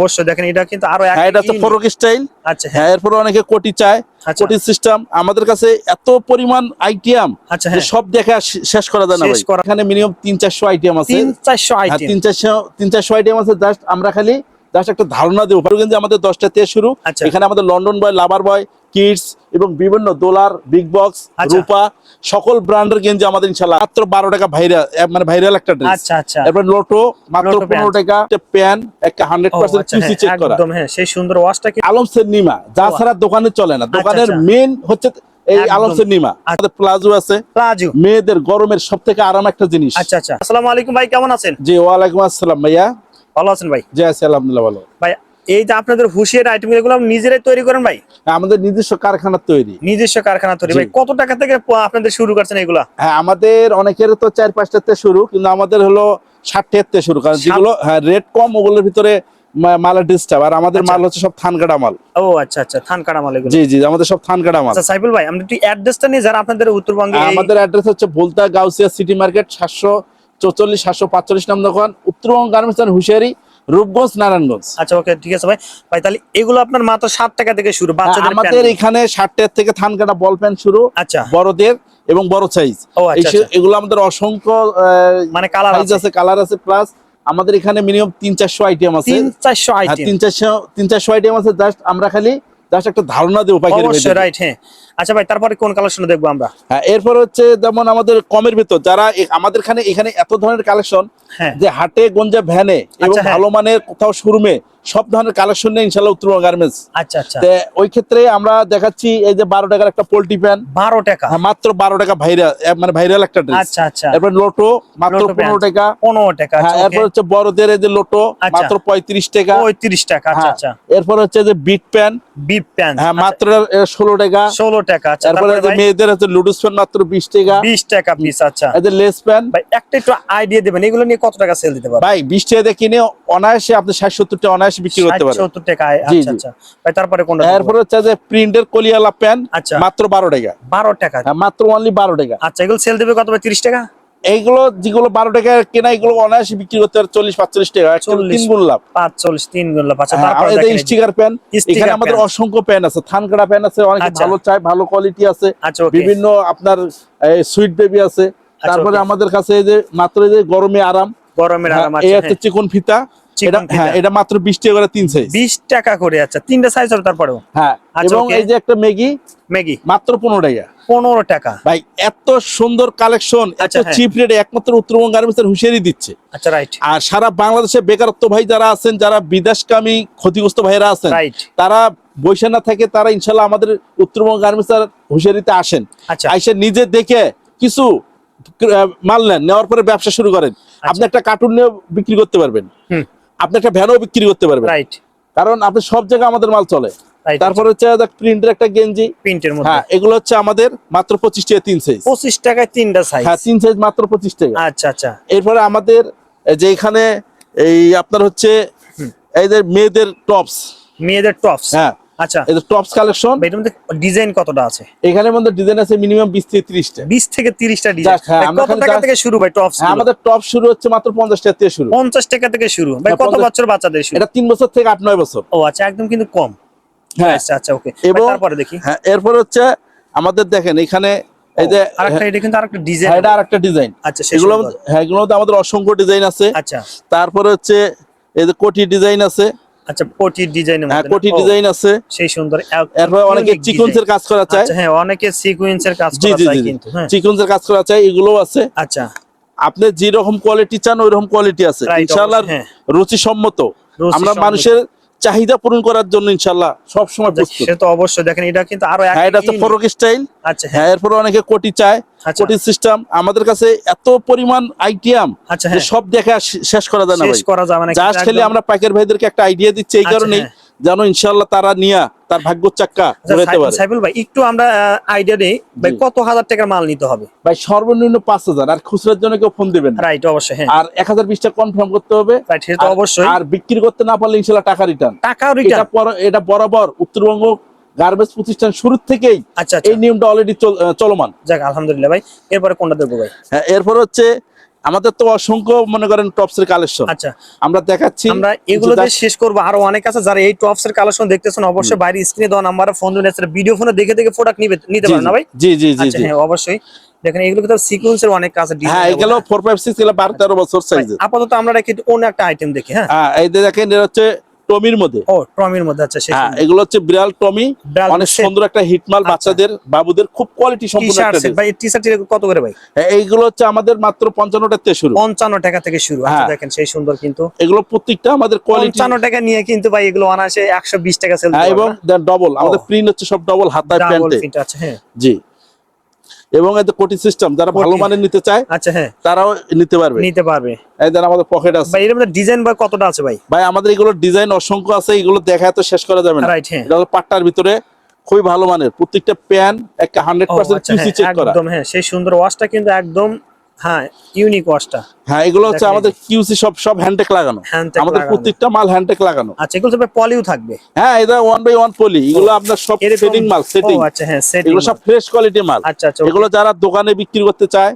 অবশ্যই দেখেন এটা কিন্তু আরো হ্যাঁ, এটা হচ্ছে ফরক স্টাইল। আচ্ছা হ্যাঁ, এরপর অনেকে কোটি চায়, কোটি সিস্টেম। আমাদের কাছে এত পরিমাণ আইটেম যে সব দেখা শেষ করা যায় না ভাই। এখানে মিনিমাম 300-400 আইটেম আছে। 300-400 আইটেম, 300-400 আইটেম আছে। জাস্ট আমরা খালি একটা ধারণা দেবো। কিন্তু আমাদের 10টা থেকে শুরু। এখানে আমাদের লন্ডন বয়, লাভার বয়, কিডস এবং বিভিন্ন ডলার, বিগ বক্স, রূপা সকল ব্র্যান্ডের গেঞ্জি আমাদের ইনশাআল্লাহ মাত্র 12 টাকা ভাইরাল একটা ড্রেস। আচ্ছা আচ্ছা। এরপর লোটো মাত্র 15 টাকা। প্যান একটা 100% কিউসি চেক করা একদম। হ্যাঁ, সেই সুন্দর ওয়াশটা কি আলমসের নিমা, যা ছাড়া দোকানে চলে না। দোকানের মেইন হচ্ছে এই আলমসের নিমা। আমাদের প্লাজো আছে, প্লাজো মেয়েদের গরমের সবথেকে আরাম একটা জিনিস। আচ্ছা আচ্ছা। আসসালামু আলাইকুম ভাই, কেমন আছেন? জি ওয়ালাইকুম আসসালাম ভাইয়া, ভালো আছেন ভাই? জি আছি আলহামদুলিল্লাহ ভালো। ভাই এই যে আপনাদের হুশিয়ার আইটেম গুলো নিজেরাই তৈরি করেন ভাই? আমাদের নিজস্ব কারখানা তৈরি। নিজস্ব কারখানা তৈরি। ভাই কত টাকা থেকে আপনাদের শুরু করছেন এগুলা? হ্যাঁ, আমাদের অনেকের তো 4-5 টাকা শুরু, কিন্তু আমাদের হলো 60 টাকা থেকে শুরু। কারণ যেগুলো রেট কম ওগুলোর ভিতরে মালের ডিস্টার্ব। আর আমাদের মাল হচ্ছে সব থানকাটা মাল। ও আচ্ছা আচ্ছা, থানকাটা মাল এগুলো। জি জি, আমাদের সব থানকাটা মাল। আচ্ছা সাইফুল ভাই, আমরা একটু অ্যাড্রেসটা নিয়ে যারা আপনাদের উত্তরবঙ্গে। আমাদের অ্যাড্রেস হচ্ছে ভুলতা গাউসিয়া সিটি মার্কেট 744-745 নাম দোকান, উত্তরবঙ্গ গার্মেন্টস হুশিয়ারি, রূপগঞ্জ, নারায়ণগঞ্জ। আচ্ছা ওকে, ঠিক আছে ভাই। ভাই তাহলে এগুলো আপনার মাত্র 60 টাকা থেকে শুরু বাচ্চাদের? আমাদের এখানে 60 টাকা থেকে থানকাটা বল প্যান শুরু। আচ্ছা, বড়দের এবং বড় সাইজ। এগুলো আমাদের অসংখ্য মানে কালার আছে, কালার আছে। প্লাস আমাদের এখানে মিনিমাম 300-400 আইটেম আছে। 300 আইটেম, 300 আইটেম আছে। জাস্ট আমরা খালি একটা ধারণা দেবো পাইকারি ভাইদের। অবশ্যই রাইট। হ্যাঁ আচ্ছা ভাই, তারপরে কোন কালেকশন দেখবো আমরা? হ্যাঁ, এরপর হচ্ছে যেমন আমাদের কমের ভিতর যারা আমাদের এখানে এত ধরনের কালেকশন যে হাটে গঞ্জে ভ্যানে এবং ভালো মানের কোথাও শোরুমে সব ধরনের কালেকশন নেই ইনশাআল্লাহ উত্তরবঙ্গ গার্মেন্টস। আচ্ছা আচ্ছা। ওই ক্ষেত্রে আমরা দেখাচ্ছি এই যে 12 টাকার একটা পোল্ট্রি প্যান। 12 টাকা? মাত্র 12 টাকা ভাইরাল একটা ড্রেস। আচ্ছা আচ্ছা। এরপর লোটো মাত্র 15 টাকা। 15 টাকা। হ্যাঁ, এরপর হচ্ছে বড়দের এই যে লোটো মাত্র 35 টাকা। 35 টাকা। আচ্ছা আচ্ছা। এরপর হচ্ছে যে বিট প্যান। হ্যাঁ মাত্র 16 টাকা। 16 টাকা। আচ্ছা। এরপর এই যে মেয়েদের হচ্ছে লুডুস প্যান মাত্র 20 টাকা। 20 টাকা পিস। আচ্ছা। এই যে লেস প্যান। ভাই একটা একটু আইডিয়া দিবেন এগুলো নিয়ে কত টাকা সেল দিতে পারবেন? ভাই 20 টাকা দিয়ে কিনে অনায়াসে আপনি 60-70 টাকা অনায়াসে বিক্রি করতে পারেন। 70 টাকা। আচ্ছা আচ্ছা ভাই, তারপরে কোনটা? এরপর হচ্ছে যে প্রিন্টের কলিয়ালা প্যান মাত্র 12 টাকা। 12 টাকা? হ্যাঁ, মাত্র অনলি 12 টাকা। আচ্ছা, এগুলো সেল দিবে কত ভাই? 30 টাকা? এইগুলো যেগুলো 12 টাকা কেনা এগুলো অনায়াসে বিক্রি করতে পারে 40-45 টাকা। 3 গুণ লাভ। 3 গুণ লাভ। আচ্ছা, তারপরে দেখেন স্টিকার প্যান। এখানে আমাদের অসংখ্য প্যান আছে। থানকাটা প্যান আছে, অনেক ভালো চাই, ভালো কোয়ালিটি আছে। বিভিন্ন আপনার সুইট বেবি আছে। তারপরে আমাদের কাছে এই যে মাত্র এই যে গরমের আরাম আছে। এই হচ্ছে চিকন ফিতা। এটা মাত্র 20 টাকা করে 3 সাইজ। 20 টাকা করে। আচ্ছা, তিনটা সাইজ হবে তারপরেও? হ্যাঁ, এবং এই যে একটা ম্যাগি মাত্র 15 টাকা। 15 টাকা। ভাই এত সুন্দর কালেকশন, এত চিপ রেটে একমাত্র উত্তরবঙ্গ গার্মেন্টসের হুঁশিয়ারি দিচ্ছে। আচ্ছা রাইট। আর সারা বাংলাদেশে বেকারত্ব ভাই যারা আছেন, যারা বিদেশকামী ক্ষতিগ্রস্ত ভাইরা আছেন, তারা বসে না থাকে, তারা ইনশাল্লাহ আমাদের উত্তরবঙ্গ গার্মেন্টসের হুঁশিয়ারিতে আসেন। আইসা নিজে দেখে কিছু মাল নেওয়ার পরে ব্যবসা শুরু করেন। আপনি একটা কার্টুন নিয়ে বিক্রি করতে পারবেন, আপনি একটা ভ্যানও বিক্রি করতে পারবেন। কারণ আপনি সব জায়গায় আমাদের মাল চলে। তারপর হচ্ছে প্রিন্টের একটা গেঞ্জি, প্রিন্টের মধ্যে। হ্যাঁ, এগুলো হচ্ছে আমাদের মাত্র 25 টাকা 3 সাইজ। 25 টাকায় 3টা সাইজ? হ্যাঁ, 3 সাইজ মাত্র 25 টাকা। আচ্ছা আচ্ছা। এরপরে আমাদের যে এখানে এই আপনার হচ্ছে এই যে মেয়েদের টপস। হ্যাঁ আচ্ছা, এই যে টপস কালেকশন। এটার মধ্যে ডিজাইন কতটা আছে? এখানের মধ্যে ডিজাইন আছে মিনিমাম 20 থেকে 30টা। 20 থেকে 30টা ডিজাইন। কত টাকা থেকে শুরু ভাই টপস? আমাদের টপ শুরু হচ্ছে মাত্র 50 টাকা থেকে শুরু। 50 টাকা থেকে শুরু। ভাই কত বছর বাচ্চাদের শুরু? এটা 3 বছর থেকে 8-9 বছর। ও আচ্ছা, একদম কিন্তু কম। হ্যাঁ আচ্ছা ওকে। তারপরে দেখি। হ্যাঁ, এরপর হচ্ছে আমাদের দেখেন এখানে এই যে আরেকটা, এটা কিন্তু আরেকটা ডিজাইন। এটা আরেকটা ডিজাইন। আচ্ছা, এগুলো হ্যাঁ, এগুলোতে আমাদের অসংখ্য ডিজাইন আছে। আচ্ছা, তারপরে হচ্ছে এই যে কোটি ডিজাইন আছে। আচ্ছা, কোটি ডিজাইনের মধ্যে? হ্যাঁ, কোটি ডিজাইন আছে, সেই সুন্দর। এরপর অনেকে সিকোয়েন্সের কাজ করা চায়। আচ্ছা হ্যাঁ, অনেকে সিকোয়েন্সের কাজ করা চায় কিন্তু। হ্যাঁ, সিকোয়েন্সের কাজ করা চায়, এগুলো আছে। আচ্ছা, আপনি যে রকম কোয়ালিটি চান ওই রকম কোয়ালিটি আছে ইনশাআল্লাহ। রুচি সম্মত, আমরা মানুষের চাহিদা পূরণ করার জন্য ইনশাআল্লাহ সব সময় প্রস্তুত। সে তো অবশ্যই। দেখেন এটা কিন্তু আরো এটা হচ্ছে ফরক স্টাইল। আচ্ছা হ্যাঁ, এরপর অনেকে কোটি চায়, কোটি সিস্টেম। আমাদের কাছে এত পরিমাণ আইটেম যে সব দেখা শেষ করা যায় না ভাই। জাস্ট খালি আমরা পাইকার ভাইদেরকে একটা আইডিয়া দিচ্ছি এই কারণেই যেন ইনশাআল্লাহ তারা নিয়া তার ভাগ্যের চাক্কা ঘুরাতে পারে। সাইফুল ভাই একটু আমরা আইডিয়া দেই ভাই, কত হাজার টাকার মাল নিতে হবে? ভাই সর্বনিম্ন 5000। আর খুচরার জন্য কেউ ফোন দিবেন। রাইট, অবশ্যই। হ্যাঁ, আর 1020 টাকা কনফার্ম করতে হবে। রাইট, সেটা অবশ্যই। আর বিক্রি করতে না পারলে ইনশাআল্লাহ টাকা রিটার্ন। এটা বরাবর উত্তরবঙ্গ গার্মেন্টস প্রতিষ্ঠান শুরু থেকেই এই নিয়মটা অলরেডি চলমান। যাক আলহামদুলিল্লাহ ভাই। এরপরে কোনটা দেবো ভাই? হ্যাঁ, এরপর হচ্ছে আমাদের তো অসংখ্য মনে করেন টপস এর কালেকশন। আচ্ছা, আমরা দেখাচ্ছি, আমরা এগুলো দিয়ে শেষ করবো। আরো অনেক আছে যারা এই টপস এর কালেকশন দেখতেছেন, অবশ্যই বাইরে স্ক্রিনে দেওয়া নাম্বারে ফোন দিন, ভিডিও ফোনে দেখে দেখে প্রোডাক্ট নিতে পারেন না ভাই? জি জি জি আচ্ছা জি হ্যাঁ অবশ্যই। দেখেন এগুলো কিন্তু সিকোয়েন্সের অনেক কাছে ডিজাইন। হ্যাঁ, এগুলো 456 এগুলো 12-13 বছর সাইজের। আপাতত আমরা রাখি অন্য একটা আইটেম দেখি। হ্যাঁ এই যে দেখেন, এটা হচ্ছে টমির মধ্যে। ও টমির মধ্যে। আচ্ছা হ্যাঁ, এগুলো হচ্ছে বিড়াল টমি, অনেক সুন্দর একটা হিটমাল, বাচ্চাদের বাবুদের খুব কোয়ালিটি সম্পূর্ণ একটা ড্রেস ভাই। টি-শার্ট কত করে ভাই? এইগুলো হচ্ছে আমাদের মাত্র 55 টাকা থেকে শুরু। 55 টাকা থেকে শুরু। আচ্ছা দেখেন সেই সুন্দর কিন্তু এগুলো প্রত্যেকটা আমাদের কোয়ালিটি। 55 টাকা নিয়ে কিন্তু ভাই এগুলো অনায়াসে 120 টাকা সেল। এবং ডবল আমাদের প্রিন্ট হচ্ছে সব ডবল হাতায় প্যান্টে। আচ্ছা হ্যাঁ জি, এবং এই যে কোটি সিস্টেম যারা ভালো মানের নিতে চায়, আচ্ছা হ্যাঁ তারাও নিতে পারবে। এই যে আমাদের পকেট আছে ভাই, এর মধ্যে ডিজাইন ভাই কতটা আছে ভাই? ভাই আমাদের এগুলো ডিজাইন অসংখ্য আছে, এগুলো দেখায় তো শেষ করা যাবে না। রাইট হ্যাঁ, এটা হলো পাট্টার ভিতরে খুবই ভালো মানের, প্রত্যেকটা প্যান্ট একটা 100% কিউসি চেক করা। একদম হ্যাঁ, সেই সুন্দর ওয়াশটা কিন্তু একদম হ্যাঁ ইউনিক ওয়াশটা। হ্যাঁ, এগুলো হচ্ছে আমাদের কিউসি সব হ্যান্ডটেক লাগানো, আমাদের প্রত্যেকটা মাল হ্যান্ডটেক লাগানো। আচ্ছা, এগুলো তো পলিও থাকবে? হ্যাঁ, এটা 1/1 পলি, এগুলো আপনার সব সেটিং মাল, সেটিং। আচ্ছা হ্যাঁ, সেটিং, এগুলো সব ফ্রেশ কোয়ালিটি মাল। আচ্ছা এগুলো যারা দোকানে বিক্রি করতে চায়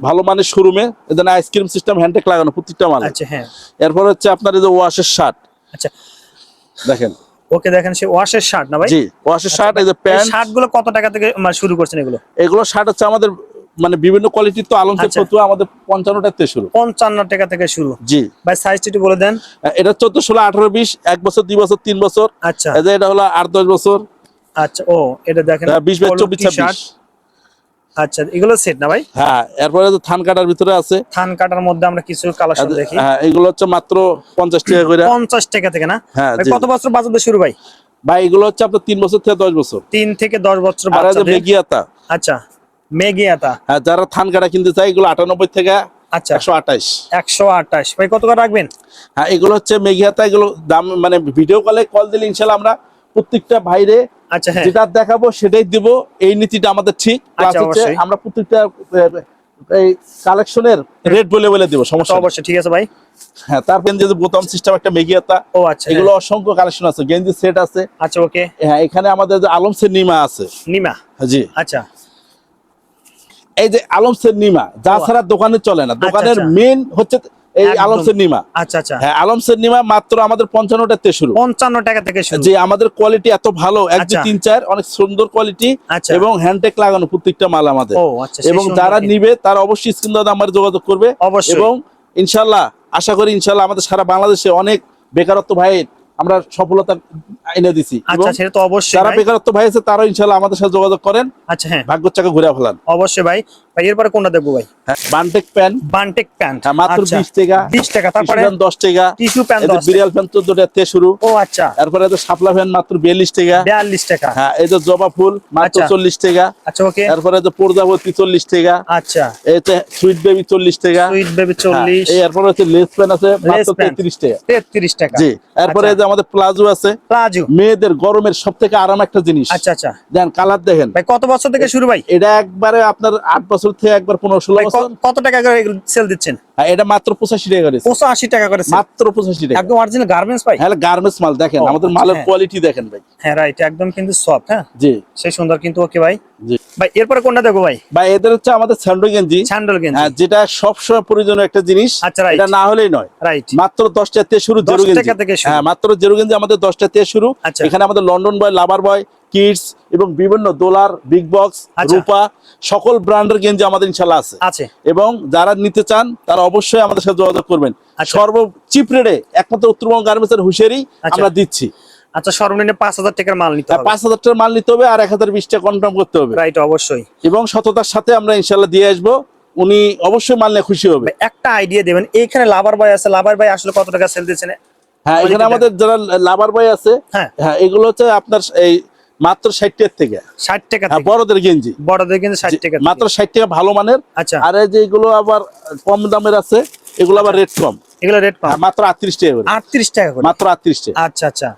ভালো মানের শোরুমে, এখানে আইসক্রিম সিস্টেম হ্যান্ডটেক লাগানো প্রত্যেকটা মাল। আচ্ছা হ্যাঁ, এরপর হচ্ছে আপনার এই যে ওয়াশের শার্ট। আচ্ছা দেখেন, ওকে দেখেন সেই ওয়াশের শার্ট না ভাই? জি, ওয়াশের শার্ট। এই যে প্যান্ট, শার্ট গুলো কত টাকা থেকে শুরু করছেন এগুলো? এগুলো শার্ট হচ্ছে আমাদের মানে বিভিন্ন কোয়ালিটির, তো আলমসের ফতুয়া আমাদের 55 টাকা থেকে শুরু। 55 টাকা থেকে শুরু। জি ভাই সাইজটা একটু বলে দেন। এটা 14, 16, 18, 20, 1 বছর, 2 বছর, 3 বছর। আচ্ছা, এই যে এটা হলো 8-10 বছর। আচ্ছা ও এটা দেখেন 20, 22, 24, 26। আচ্ছা, এগুলো সেট না ভাই? হ্যাঁ, এরপরে যে থান কাটার ভিতরে আছে, থান কাটার মধ্যে আমরা কিছু কালেকশন দেখি। হ্যাঁ, এগুলো হচ্ছে মাত্র 50 টাকা করে। 50 টাকা থেকে না? হ্যাঁ, কত বছর বাচ্চাদের শুরু ভাই? ভাই এগুলো হচ্ছে আপনার 3 বছর থেকে 10 বছর। 3 থেকে 10 বছর আর এই যে বাচ্চাদের। মেগিয়াতা। আচ্ছা, মেগিয়াতা। হ্যাঁ, যারা থান কাটা কিনতে চায় এগুলো 98 থেকে আচ্ছা 128। 128 ভাই কত করে রাখবেন? হ্যাঁ, এগুলো হচ্ছে মেগিয়াতা, এগুলো দাম মানে ভিডিও কল দিলে ইনশাআল্লাহ আমরা প্রত্যেকটা ভাইরে আচ্ছা হ্যাঁ যেটা দেখাবো সেটাই দিব, এই নীতিটা আমাদের ঠিক। প্লাস হচ্ছে আমরা প্রত্যেকটা এই কালেকশনের রেট বলে দিব, সমস্যা অবশ্যই ঠিক আছে ভাই। হ্যাঁ, তারপর যে বোতাম সিস্টেম একটা মেগিয়াতা। ও আচ্ছা, এগুলো অসংখ্য কালেকশন আছে, গেঞ্জি সেট আছে। আচ্ছা ওকে। হ্যাঁ, এখানে আমাদের যে আলমসের নিমা আছে। নিমা? জি আচ্ছা, এই যে আলমসের নিমা যা ছাড়া দোকানে চলে না, দোকানের মেইন হচ্ছে এই আলমসের নিমা। আচ্ছা আচ্ছা হ্যাঁ, আলমসের নিমা মাত্র আমাদের 55 টাকা থেকে শুরু। 55 টাকা থেকে শুরু। যে আমাদের কোয়ালিটি এত ভালো, 1, 2, 3, 4 অনেক সুন্দর কোয়ালিটি এবং হ্যান্ডটেক লাগানো প্রত্যেকটা মাল আমাদের। এবং যারা নিবে তারা অবশ্যই স্ক্রিন দাদা আমার যোগাযোগ করবে। এবং ইনশাআল্লাহ আশা করি ইনশাআল্লাহ আমাদের সারা বাংলাদেশে অনেক বেকারত্ব ভাই আমরা সফলতা এনে দিছি। আচ্ছা, সেটা তো অবশ্যই। যারা বেকারত্ব ভাই আছে তারা ইনশাআল্লাহ আমাদের সাথে যোগাযোগ করেন। আচ্ছা হ্যাঁ, ভাগ্য চাকা ঘুরে ফেলান অবশ্যই ভাই। ভাই এরপরে কোনটা দেখবো ভাই? বানটেক প্যান্ট। বানটেক প্যান্ট মাত্র 20 টাকা। 20 টাকা। তারপরে 10 টাকা। টিস্যু প্যান্ট 10 টাকা। বিড়াল প্যান্ট 14 টাকা থেকে শুরু। ও আচ্ছা। এরপরে এই যে শাপলা প্যান্ট মাত্র 42 টাকা। 42 টাকা। হ্যাঁ, এই যে জবা ফুল মাত্র 40 টাকা। আচ্ছা ওকে। এরপরে যে প্রজাপতি 40 টাকা। আচ্ছা, এই যে সুইট বেবি 40 টাকা। Sweet baby 40। এই এরপর হচ্ছে লেস প্যান্ট আছে মাত্র 33 টাকা। 33 টাকা। জি, এরপরে এই যে আমাদের প্লাজো আছে। প্লাজো মেয়েদের গরমের সবথেকে আরাম একটা জিনিস। আচ্ছা আচ্ছা, দেন কালার দেখেন ভাই কত বছর থেকে শুরু ভাই? এটা একবারে আপনার 8 বছর থেকে একবার 15-16 বছর। কত টাকা করে সেল দিচ্ছেন? এটা মাত্র 85 টাকা করে। 85 টাকা করে মাত্র 85 টাকা। একদম অরিজিনাল গার্মেন্টস ভাই। হ্যাঁ, গার্মেন্টস মাল দেখেন, আমাদের মালের কোয়ালিটি দেখেন ভাই। হ্যাঁ রাইট, একদম কিন্তু সফট। হ্যাঁ জি, সেই সুন্দর কিন্তু। ওকে ভাই। জি ভাই এরপর কোনটা দেখো ভাই? ভাই এদের হচ্ছে আমাদের স্যান্ডো গেঞ্জি। স্যান্ডেল গেঞ্জি। হ্যাঁ, যেটা সবসময় প্রয়োজনীয় একটা জিনিস। আচ্ছা রাইট, এটা না হলেই নয়। রাইট, মাত্র 10 টাকা থেকে শুরু। 10 টাকা থেকে শুরু। হ্যাঁ, মাত্র জেরো গেঞ্জি আমাদের 10 টাকা থেকে শুরু। আচ্ছা, এখানে আমাদের লন্ডন বয়, লাভার বয়, কিডস এবং বিভিন্ন ডলার, বিগ বক্স, রূপা সকল ব্র্যান্ডের গেঞ্জি আমাদের ইনশাআল্লাহ আছে। এবং যারা নিতে চান তারা অবশ্যই আমাদের সাথে যোগাযোগ করবেন। সর্ব চিপ রেটে একমাত্র উত্তরবঙ্গ গার্মেন্টসের হুঁশিয়ারি আমরা দিচ্ছি। আচ্ছা, সর্বনিম্ন 5000 টাকার মাল নিতে হবে। 5000 টাকার মাল নিতে হবে আর 1020 টাকা কনফার্ম করতে হবে। রাইট, অবশ্যই। এবং সততার সাথে আমরা ইনশাআল্লাহ দিয়ে আসবো, উনি অবশ্যই মাল নিয়ে খুশি হবে। একটা আইডিয়া দেবেন, এইখানে লাভার বয় আছে, লাভার বয় আসলে কত টাকা সেল দিচ্ছেন? হ্যাঁ, এখানে আমাদের যারা লাভার বয় আছে, হ্যাঁ এগুলো হচ্ছে আপনার এই মাত্র 60 টাকা থেকে। 60 টাকা। বড়দের গেঞ্জি, বড়দের গেঞ্জি 60 টাকা, মাত্র 60 টাকা ভালো মানের। আচ্ছা, আর এই যে এগুলো আবার কম দামের আছে, এগুলো আবার রেট কম। এগুলো রেট কম, মাত্র 38 টাকা করে। 38 টাকা করে, মাত্র 38 টাকা। আচ্ছা আচ্ছা,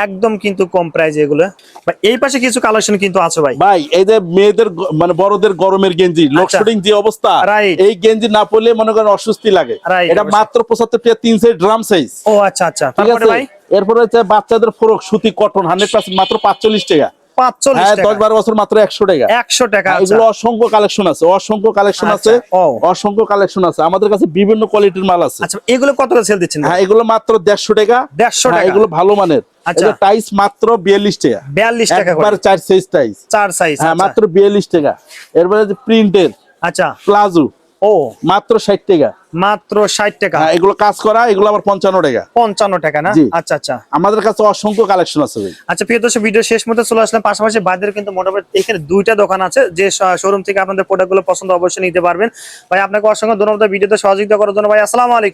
একদম কিন্তু কম প্রাইস এগুলো। ভাই এই পাশে কিছু কালেকশন কিন্তু আছে ভাই। ভাই এই যে মেয়েদের মানে বড়দের গরমের গেঞ্জি, লোডশেডিং যে অবস্থা, এই গেঞ্জি না পরলে মনে করেন অস্বস্তি লাগে। এটা মাত্র 75 টাকা, 3 সাইজ ড্রাম সাইজ। ও আচ্ছা আচ্ছা, তারপরে ভাই এরপরে হচ্ছে বাচ্চাদের ফ্রক সুতি কটন 100% মাত্র 45 টাকা। 45 হ্যাঁ, টাকা 10-12 বছর মাত্র 100 টাকা। 100 টাকা। হ্যাঁ, আচ্ছা এগুলো অসংখ্য কালেকশন আছে, অসংখ্য কালেকশন আচ্ছা, আছে, ও অসংখ্য কালেকশন আছে। আমাদের কাছে বিভিন্ন কোয়ালিটির মাল আছে। আচ্ছা, এগুলো কত করে সেল দিচ্ছেন? হ্যাঁ, এগুলো মাত্র 150 টাকা। 150 হ্যাঁ, টাকা। এগুলো ভালো মানের। আচ্ছা, এটা টাইস মাত্র 42 টাকা। 42 টাকা করে। একবার 4 সাইজ টাইস। 4 সাইজ। হ্যাঁ, আচ্ছা মাত্র 42 টাকা। এরপরে যে প্রিন্টের আচ্ছা, প্লাজো, ও মাত্র 60 টাকা। মাত্র 60 টাকা। হ্যাঁ, এগুলো কাজ করা, এগুলো আবার 55 টাকা। 55 টাকা না? জি। আচ্ছা আচ্ছা আমাদের কাছে অসংখ্য কালেকশন আছে ভাই। আচ্ছা, প্রিয় দর্শক, ভিডিও শেষ মতো চলে আসলাম। পাশাপাশি বাইরের কিন্তু মোটামুটি এখানে 2টা দোকান আছে, যে শোরুম থেকে আপনাদের প্রোডাক্টগুলো পছন্দ অবশ্যই নিতে পারবেন। ভাই আপনাকে অসংখ্য ধন্যবাদ ভিডিওতে সহযোগিতা করার জন্য। ভাই আসসালামু আলাইকুম।